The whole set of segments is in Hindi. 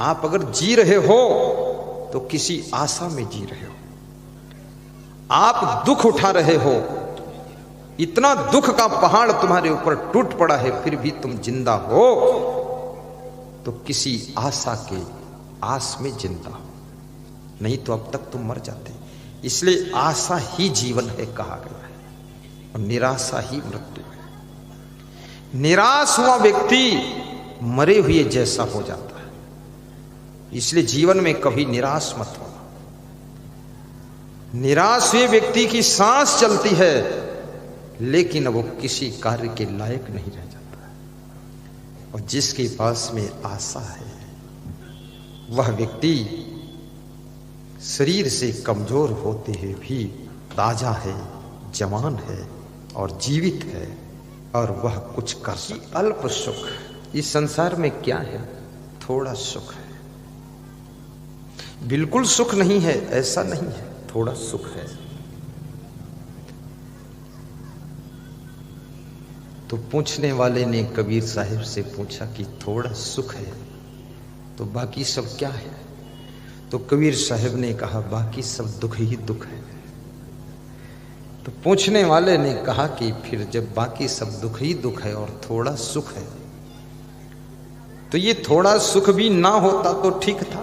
आप अगर जी रहे हो तो किसी आशा में जी रहे हो। आप दुख उठा रहे हो, इतना दुख का पहाड़ तुम्हारे ऊपर टूट पड़ा है, फिर भी तुम जिंदा हो तो किसी आशा के आस में जिंदा हो, नहीं तो अब तक तुम मर जाते। इसलिए आशा ही जीवन है कहा गया है, और निराशा ही मृत्यु है। निराश हुआ व्यक्ति मरे हुए जैसा हो जाता है। इसलिए जीवन में कभी निराश मत हो। निराश हुए व्यक्ति की सांस चलती है, लेकिन वो किसी कार्य के लायक नहीं रह जाता है। और जिसके पास में आशा है वह व्यक्ति शरीर से कमजोर होते हुए भी ताजा है, जवान है और जीवित है, और वह कुछ कर सकता। अल्प सुख इस संसार में क्या है? थोड़ा सुख है। बिल्कुल सुख नहीं है ऐसा नहीं है, थोड़ा सुख है। तो पूछने वाले ने कबीर साहिब से पूछा कि थोड़ा सुख है तो बाकी सब क्या है? तो कबीर साहिब ने कहा बाकी सब दुख ही दुख है। तो पूछने वाले ने कहा कि फिर जब बाकी सब दुख ही दुख है और थोड़ा सुख है, तो ये थोड़ा सुख भी ना होता तो ठीक था,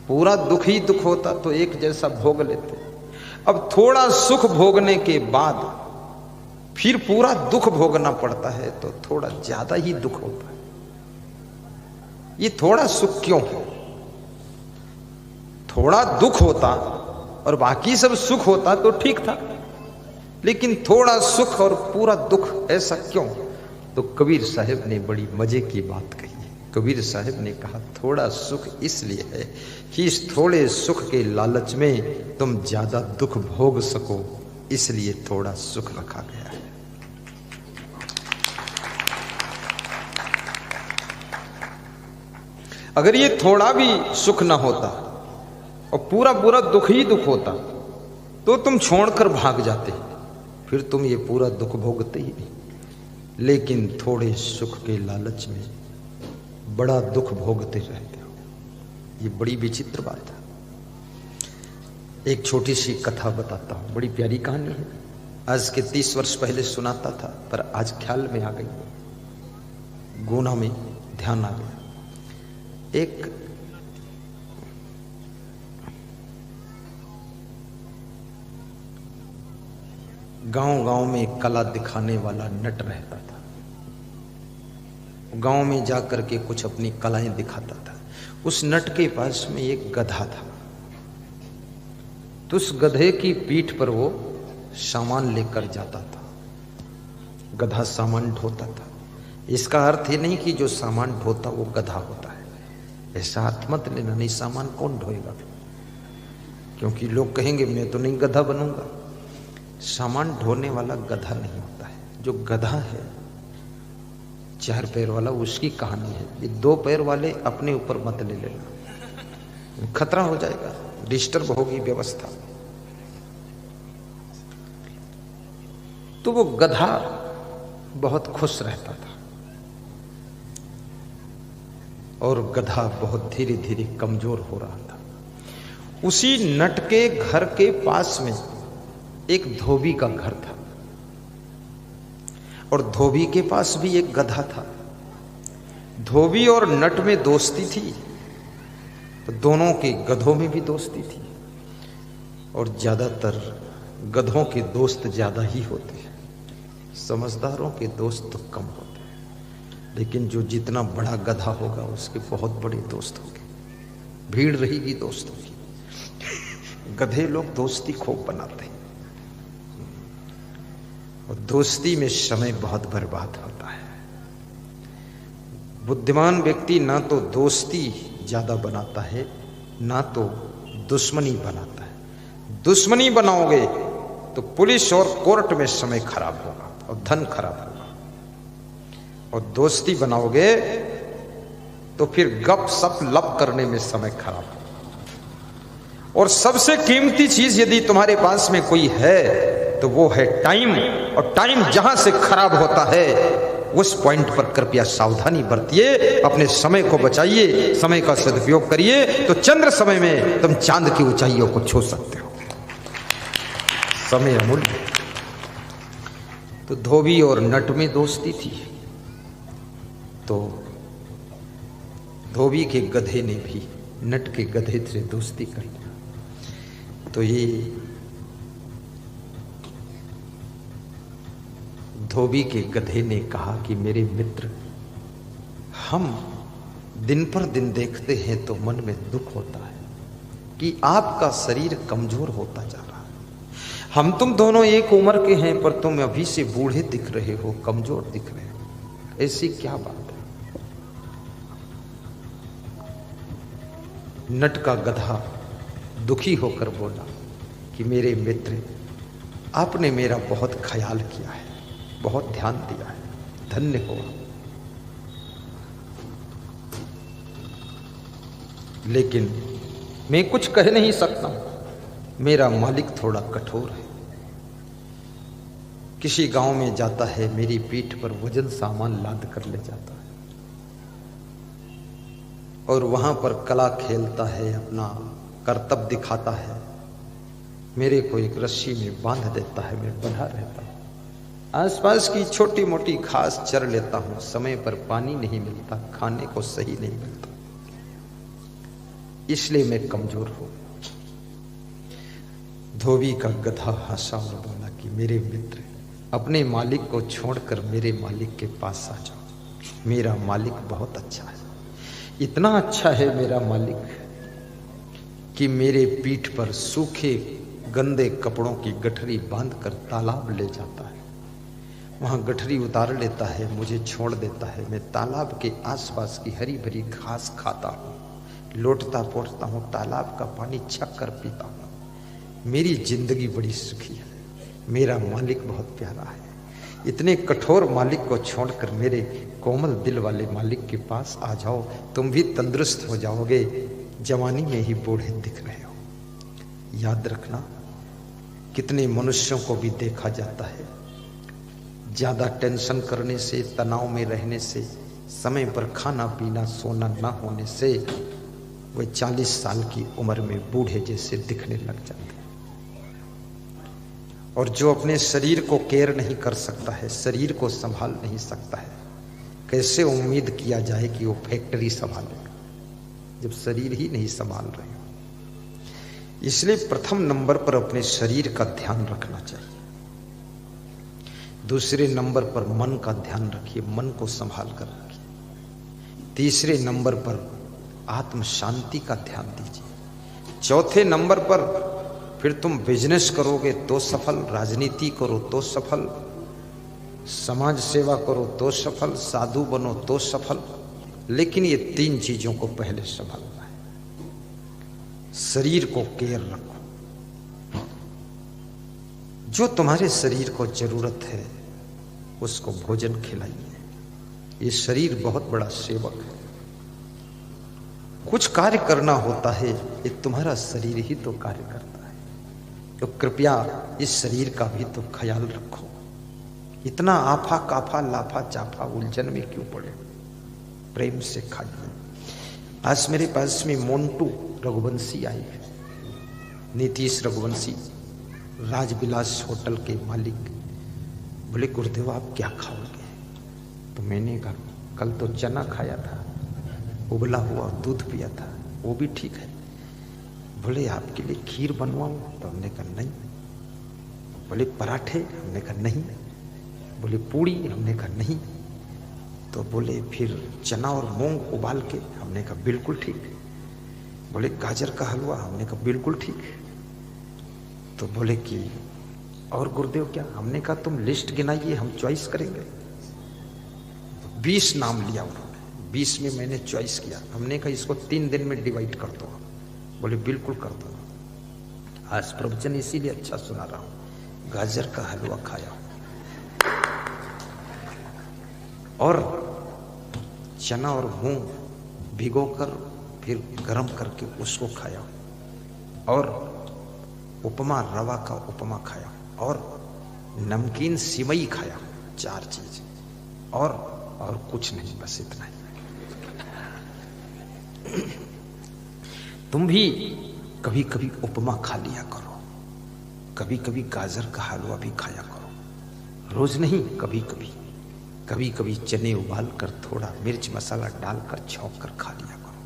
पूरा दुख ही दुख होता तो एक जैसा भोग लेते। अब थोड़ा सुख भोगने के बाद फिर पूरा दुख भोगना पड़ता है तो थोड़ा ज्यादा ही दुख होता है। ये थोड़ा सुख क्यों है? थोड़ा दुख होता और बाकी सब सुख होता तो ठीक था, लेकिन थोड़ा सुख और पूरा दुख ऐसा क्यों? तो कबीर साहब ने बड़ी मजे की बात कही है। कबीर साहब ने कहा थोड़ा सुख इसलिए है कि इस थोड़े सुख के लालच में तुम ज्यादा दुख भोग सको, इसलिए थोड़ा सुख रखा गया है। अगर ये थोड़ा भी सुख ना होता और पूरा पूरा दुख ही दुख होता तो तुम छोड़कर भाग जाते, फिर तुम ये पूरा दुख भोगते ही नहीं। लेकिन थोड़े सुख के लालच में बड़ा दुख भोगते रहते हो, ये बड़ी विचित्र बात है। एक छोटी सी कथा बताता हूं, बड़ी प्यारी कहानी है। आज के 30 वर्ष पहले सुनाता था, पर आज ख्याल में आ गई, गुना में ध्यान आ गया। एक गांव में कला दिखाने वाला नट रहता था। गांव में जाकर के कुछ अपनी कलाएं दिखाता था। उस नट के पास में एक गधा था, तो उस गधे की पीठ पर वो सामान लेकर जाता था। गधा सामान ढोता था। इसका अर्थ ये नहीं कि जो सामान ढोता वो गधा होता है, ऐसा अर्थ मत लेना। नहीं, सामान कौन ढोएगा? क्योंकि लोग कहेंगे मैं तो नहीं गधा बनूंगा। सामान ढोने वाला गधा नहीं होता है। जो गधा है 4 पैर वाला, उसकी कहानी है। ये 2 पैर वाले अपने ऊपर मत ले लेना, खतरा हो जाएगा, डिस्टर्ब होगी व्यवस्था। तो वो गधा बहुत खुश रहता था और गधा बहुत धीरे धीरे कमजोर हो रहा था। उसी नट के घर के पास में एक धोबी का घर था और धोबी के पास भी एक गधा था। धोबी और नट में दोस्ती थी, तो दोनों के गधों में भी दोस्ती थी। और ज्यादातर गधों के दोस्त ज्यादा ही होते हैं, समझदारों के दोस्त तो कम होते हैं। लेकिन जो जितना बड़ा गधा होगा उसके बहुत बड़े दोस्त होंगे, भीड़ रहेगी दोस्तों की। गधे लोग दोस्ती खूब बनाते हैं और दोस्ती में समय बहुत बर्बाद होता है। बुद्धिमान व्यक्ति ना तो दोस्ती ज्यादा बनाता है, ना तो दुश्मनी बनाता है। दुश्मनी बनाओगे तो पुलिस और कोर्ट में समय खराब होगा और धन खराब होगा, और दोस्ती बनाओगे तो फिर गप सप लप करने में समय खराब होगा। और सबसे कीमती चीज यदि तुम्हारे पास में कोई है तो वो है टाइम। और टाइम जहां से खराब होता है उस पॉइंट पर कृपया सावधानी बरतिए, अपने समय को बचाइए, समय का सदुपयोग करिए, तो चंद्र समय में तुम चांद की ऊंचाइयों को छू सकते हो। समय अमूल्य। तो धोबी और नट में दोस्ती थी, तो धोबी के गधे ने भी नट के गधे से दोस्ती करी। तो ये धोबी के गधे ने कहा कि मेरे मित्र, हम दिन पर दिन देखते हैं तो मन में दुख होता है कि आपका शरीर कमजोर होता जा रहा है। हम तुम दोनों एक उम्र के हैं, पर तुम अभी से बूढ़े दिख रहे हो, कमजोर दिख रहे हो, ऐसी क्या बात है? नट का गधा दुखी होकर बोला कि मेरे मित्र, आपने मेरा बहुत ख्याल किया है, बहुत ध्यान दिया है, धन्य हो। लेकिन मैं कुछ कह नहीं सकता, मेरा मालिक थोड़ा कठोर है। किसी गांव में जाता है, मेरी पीठ पर वजन सामान लाद कर ले जाता है और वहां पर कला खेलता है, अपना कर्तव्य दिखाता है। मेरे को एक रस्सी में बांध देता है, मैं बंधा रहता हूं, आसपास की छोटी मोटी घास चर लेता हूं, समय पर पानी नहीं मिलता, खाने को सही नहीं मिलता, इसलिए मैं कमजोर हूं। धोबी का गधा हंसा और बोला कि मेरे मित्र, अपने मालिक को छोड़कर मेरे मालिक के पास आ जाओ। मेरा मालिक बहुत अच्छा है, इतना अच्छा है मेरा मालिक कि मेरे पीठ पर सूखे गंदे कपड़ों की गठरी बांधकर तालाब ले जाता है, वहां गठरी उतार लेता है, मुझे छोड़ देता है, मैं तालाब के आसपास की हरी भरी घास खाता हूँ, लौटता पहुंचता हूँ, तालाब का पानी छक कर पीता हूँ। मेरी जिंदगी बड़ी सुखी है, मेरा मालिक बहुत प्यारा है। इतने कठोर मालिक को छोड़कर मेरे कोमल दिल वाले मालिक के पास आ जाओ, तुम भी तंदुरुस्त हो जाओगे, जवानी में ही बूढ़े दिख रहे हो। याद रखना, कितने मनुष्यों को भी देखा जाता है, ज्यादा टेंशन करने से, तनाव में रहने से, समय पर खाना पीना सोना ना होने से वे 40 साल की उम्र में बूढ़े जैसे दिखने लग जाते हैं। और जो अपने शरीर को केयर नहीं कर सकता है, शरीर को संभाल नहीं सकता है, कैसे उम्मीद किया जाए कि वो फैक्ट्री संभालेगा जब शरीर ही नहीं संभाल रहे हो। इसलिए प्रथम नंबर पर अपने शरीर का ध्यान रखना चाहिए, दूसरे नंबर पर मन का ध्यान रखिए, मन को संभाल कर रखिए, तीसरे नंबर पर आत्म शांति का ध्यान दीजिए, चौथे नंबर पर फिर तुम बिजनेस करोगे तो सफल, राजनीति करो तो सफल, समाज सेवा करो तो सफल, साधु बनो तो सफल, लेकिन ये 3 चीजों को पहले संभालना है। शरीर को केयर रखो, जो तुम्हारे शरीर को जरूरत है उसको भोजन खिलाइए। ये शरीर बहुत बड़ा सेवक है, कुछ कार्य करना होता है, ये तुम्हारा शरीर ही तो कार्य करता है, तो कृपया इस शरीर का भी तो ख्याल रखो। इतना आफा काफा लाफा चाफा उलझन में क्यों पड़े, प्रेम से खाइए। आज मेरे पास में मोन्टू रघुवंशी आई है, नीतीश रघुवंशी, राजविलास होटल के मालिक। बोले गुरुदेव आप क्या खाओगे? तो मैंने कहा कल तो चना खाया था, उबला हुआ दूध पिया था, वो भी ठीक है। बोले आपके लिए खीर बनवाऊं? तो हमने कहा नहीं। बोले पराठे? हमने कहा नहीं। बोले पूड़ी? हमने कहा नहीं। तो बोले फिर चना और मूंग उबाल के? हमने कहा बिल्कुल ठीक। बोले गाजर का हलवा? हमने कहा बिल्कुल ठीक। तो बोले कि और गुरुदेव क्या? हमने कहा तुम लिस्ट गिनाइए, हम चॉइस करेंगे। 20 नाम लिया उन्होंने, 20 में मैंने चॉइस किया। हमने कहा इसको 3 दिन में डिवाइड कर दो। बोले बिल्कुल कर दो। आज प्रवचन इसीलिए अच्छा सुना रहा हूं, गाजर का हलवा खाया और चना और मूंग भिगोकर फिर गरम करके उसको खाया और उपमा, रवा का उपमा खाया और नमकीन सिमई खाया। 4 चीज और कुछ नहीं, बस इतना ही। तुम भी कभी कभी उपमा खा लिया करो, कभी कभी गाजर का हलवा भी खाया करो, रोज नहीं, कभी कभी। कभी कभी चने उबाल कर थोड़ा मिर्च मसाला डालकर छौंक कर खा लिया करो,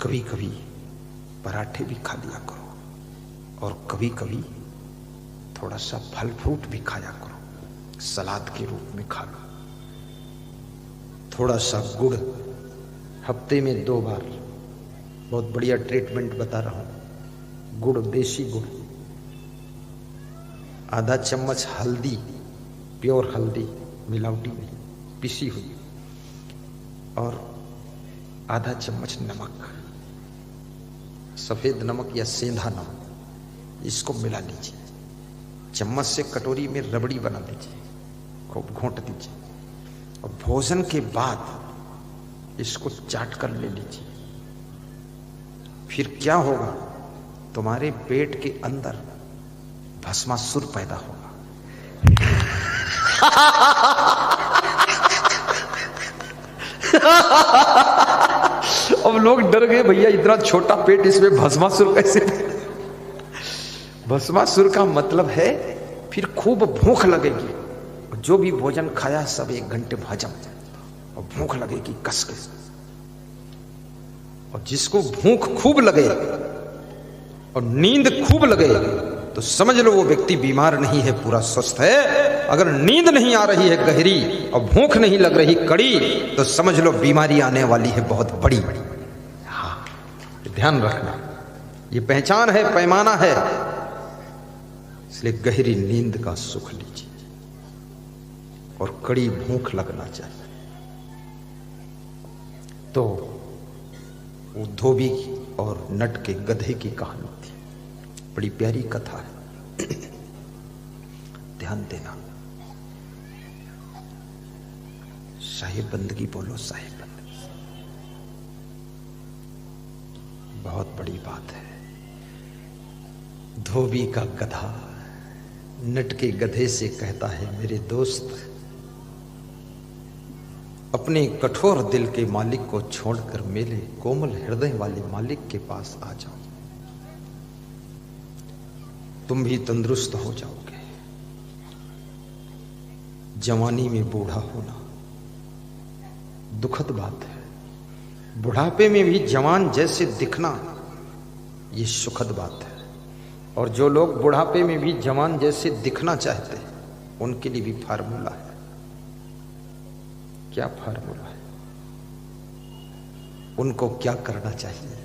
कभी कभी पराठे भी खा लिया करो, और कभी कभी थोड़ा सा फल फ्रूट भी खाया करो, सलाद के रूप में खा लो। थोड़ा सा गुड़ हफ्ते में 2 बार, बहुत बढ़िया ट्रीटमेंट बता रहा हूं। गुड़, देसी गुड़, आधा चम्मच हल्दी, प्योर हल्दी, मिलावटी नहीं, पिसी हुई, और आधा चम्मच नमक, सफेद नमक या सेंधा नमक, इसको मिला लीजिए। चम्मच से कटोरी में रबड़ी बना दीजिए, खूब घोंट दीजिए, और भोजन के बाद इसको चाट कर ले लीजिए। फिर क्या होगा, तुम्हारे पेट के अंदर भस्मासुर पैदा होगा। अब लोग डर गए, भैया इतना छोटा पेट, इसमें भस्मासुर कैसे? भस्मासुर का मतलब है फिर खूब भूख लगेगी, जो भी भोजन खाया सब 1 घंटे हजम, और भूख लगेगी कस के। और जिसको भूख खूब लगे और नींद खूब लगे तो समझ लो वो व्यक्ति बीमार नहीं है, पूरा स्वस्थ है। अगर नींद नहीं आ रही है गहरी और भूख नहीं लग रही कड़ी, तो समझ लो बीमारी आने वाली है बहुत बड़ी। हाँ, ध्यान रखना, ये पहचान है, पैमाना है। इसलिए गहरी नींद का सुख लीजिए और कड़ी भूख लगना चाहिए। तो वो धोबी और नट के गधे की कहानी थी, बड़ी प्यारी कथा है, ध्यान देना। साहिब बंदगी बोलो, साहिब बंदगी बहुत बड़ी बात है। धोबी का गधा नट के गधे से कहता है, मेरे दोस्त, अपने कठोर दिल के मालिक को छोड़कर मेरे कोमल हृदय वाले मालिक के पास आ जाओ, तुम भी तंदुरुस्त हो जाओगे। जवानी में बूढ़ा होना दुखद बात है, बुढ़ापे में भी जवान जैसे दिखना ये सुखद बात है। और जो लोग बुढ़ापे में भी जवान जैसे दिखना चाहते हैं उनके लिए भी फार्मूला है। क्या फार्मूला है? उनको क्या करना चाहिए?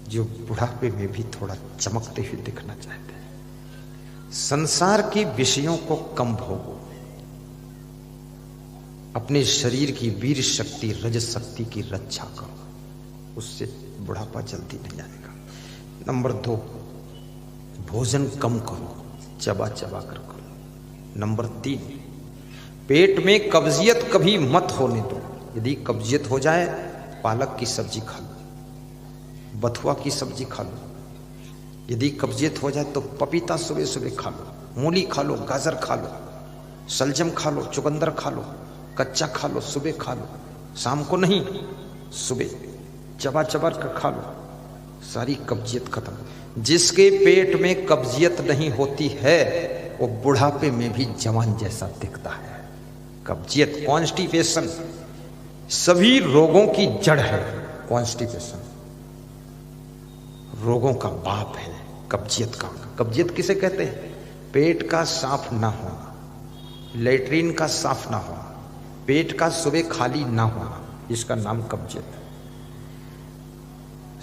जो बुढ़ापे में भी थोड़ा चमकते हुए दिखना चाहते हैं, संसार के विषयों को कम भोगो, अपने शरीर की वीर शक्ति, रज शक्ति की रक्षा करो, उससे बुढ़ापा जल्दी नहीं आएगा। नंबर 2, भोजन कम करो, चबा चबा कर करो। नंबर 3, पेट में कब्जियत कभी मत होने दो। यदि कब्जियत हो जाए, पालक की सब्जी खा लो, बथुआ की सब्जी खा लो। यदि कब्जियत हो जाए तो पपीता सुबह सुबह खा लो, मूली खा लो, गाजर खा लो, सलजम खा लो, चुकंदर खा लो, कच्चा खा लो, सुबह खा लो, शाम को नहीं, सुबह चबा चबा कर खा लो, सारी कब्जियत खत्म। जिसके पेट में कब्जियत नहीं होती है वो बुढ़ापे में भी जवान जैसा दिखता है। कब्जियत, कॉन्स्टिपेशन सभी रोगों की जड़ है। कॉन्स्टिपेशन रोगों का बाप है, कब्जियत का। कब्जियत किसे कहते हैं? पेट का साफ ना होना, लेटरिन का साफ ना होना, पेट का सुबह खाली ना होना, इसका नाम कब्जियत है।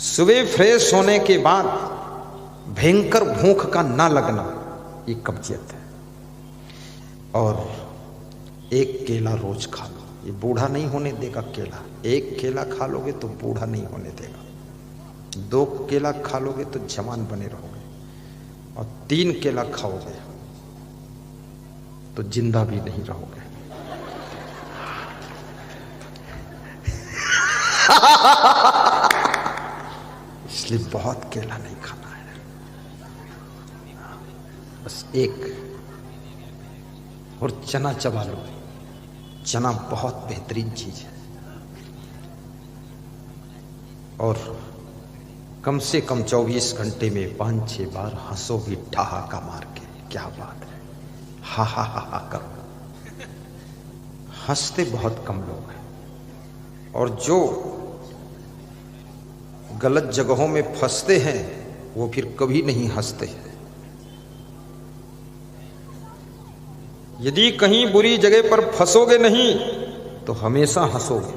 सुबह फ्रेश होने के बाद भयंकर भूख का ना लगना, ये कब्जियत है। और 1 केला रोज खा लो, ये बूढ़ा नहीं होने देगा केला। 1 केला खा लोगे तो बूढ़ा नहीं होने देगा, 2 केला खा लोगे तो जवान बने रहोगे, और 3 केला खाओगे तो जिंदा भी नहीं रहोगे। इसलिए बहुत केला नहीं खाना है, बस 1। और चना चबा लो, चना बहुत बेहतरीन चीज है, और कम से कम 24 घंटे में 5-6 बार हंसो भी ठहाका मार के। क्या बात है, हा हा हा हा करो। हंसते बहुत कम लोग हैं, और जो गलत जगहों में फंसते हैं वो फिर कभी नहीं हंसते। यदि कहीं बुरी जगह पर फंसोगे नहीं तो हमेशा हंसोगे,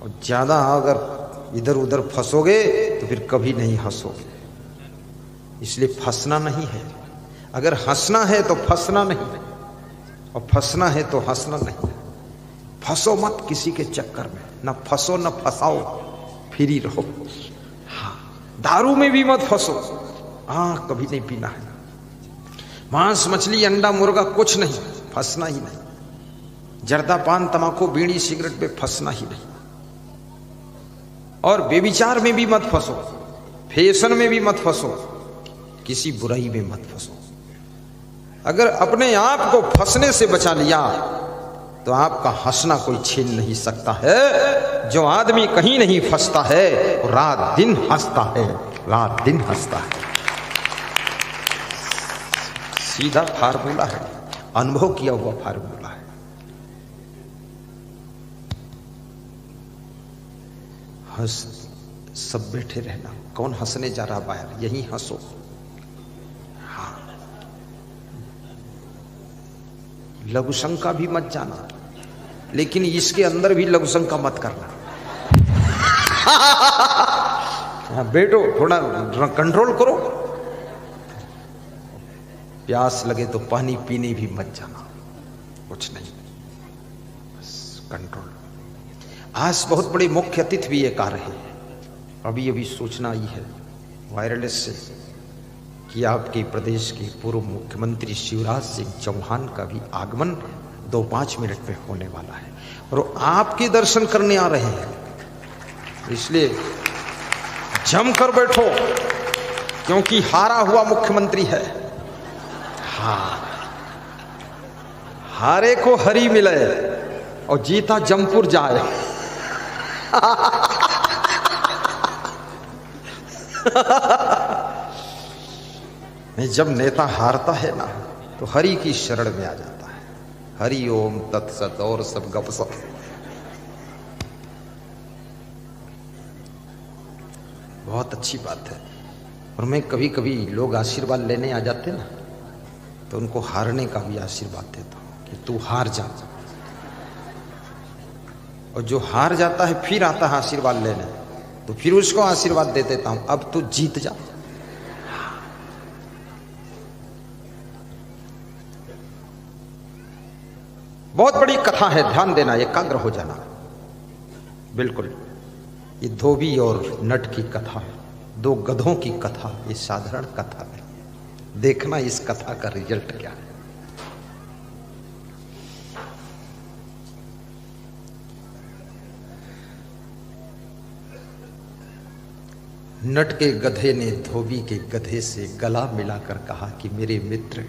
और ज्यादा अगर इधर उधर फंसोगे तो फिर कभी नहीं हंसोगे। इसलिए फंसना नहीं है, अगर हंसना है तो फंसना नहीं, और फंसना है तो हंसना नहीं। फंसो मत किसी के चक्कर में, ना फंसो ना फंसाओ, फ्री रहो। हाँ, दारू में भी मत फंसो, हाँ कभी नहीं पीना है। मांस मछली अंडा मुर्गा कुछ नहीं, फंसना ही नहीं। जर्दा पान तंबाकू बीड़ी सिगरेट पे फंसना ही नहीं। और बेविचार में भी मत फंसो, फैशन में भी मत फंसो, किसी बुराई में मत फंसो। अगर अपने आप को फंसने से बचा लिया तो आपका हंसना कोई छीन नहीं सकता है। जो आदमी कहीं नहीं फंसता है वो रात दिन हंसता है, रात दिन हंसता है। सीधा फार्मूला है, अनुभव किया हुआ फार्मूला है। हंस सब बैठे रहना, कौन हंसने जा रहा बाहर, यही हंसो। हाँ, लघु शंका भी मत जाना, लेकिन इसके अंदर भी लघु शंका मत करना। हाँ बैठो, थोड़ा कंट्रोल करो। प्यास लगे तो पानी पीने भी मत जाना, कुछ नहीं, बस कंट्रोल। आज बहुत बड़े मुख्य अतिथि भी एक आ रहे हैं। अभी अभी सूचना आई है वायरलेस से कि आपके प्रदेश के पूर्व मुख्यमंत्री शिवराज सिंह चौहान का भी आगमन 2-5 मिनट में होने वाला है, और आपके दर्शन करने आ रहे हैं। इसलिए जमकर बैठो, क्योंकि हारा हुआ मुख्यमंत्री है। हाँ, हारे को हरी मिले और जीता जमपुर जाए। नहीं, जब नेता हारता है ना तो हरि की शरण में आ जाता है। हरि ओम तत्सत और सब गपसप। बहुत अच्छी बात है। और मैं कभी कभी लोग आशीर्वाद लेने आ जाते ना तो उनको हारने का भी आशीर्वाद देता हूं कि तू हार जा। और जो हार जाता है फिर आता है आशीर्वाद लेने, तो फिर उसको आशीर्वाद दे देता हूं, अब तू जीत जा। बहुत बड़ी कथा है, ध्यान देना, एकाग्र हो जाना। बिल्कुल, ये धोबी और नट की कथा है, 2 गधों की कथा। ये साधारण कथा है, देखना इस कथा का रिजल्ट क्या है। नट के गधे ने धोबी के गधे से गला मिलाकर कहा कि मेरे मित्र,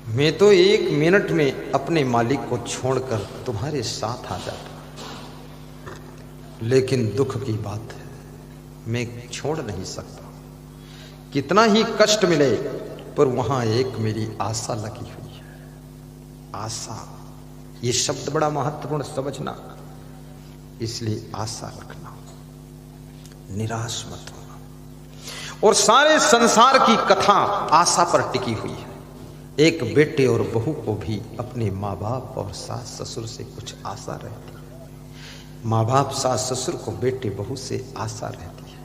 मैं तो 1 मिनट में अपने मालिक को छोड़कर तुम्हारे साथ आ जाता, लेकिन दुख की बात है मैं छोड़ नहीं सकता। कितना ही कष्ट मिले पर वहां एक मेरी आशा लगी हुई है। आशा, ये शब्द बड़ा महत्वपूर्ण समझना। इसलिए आशा रखना, निराश मत होना। और सारे संसार की कथा आशा पर टिकी हुई है। एक बेटे और बहू को भी अपने माँ बाप और सास ससुर से कुछ आशा रहती है। माँ बाप सास ससुर को बेटे बहू से आशा रहती है।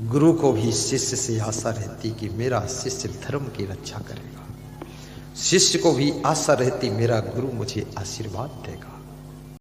गुरु को भी शिष्य से आशा रहती कि मेरा शिष्य धर्म की रक्षा करेगा। शिष्य को भी आशा रहती मेरा गुरु मुझे आशीर्वाद देगा।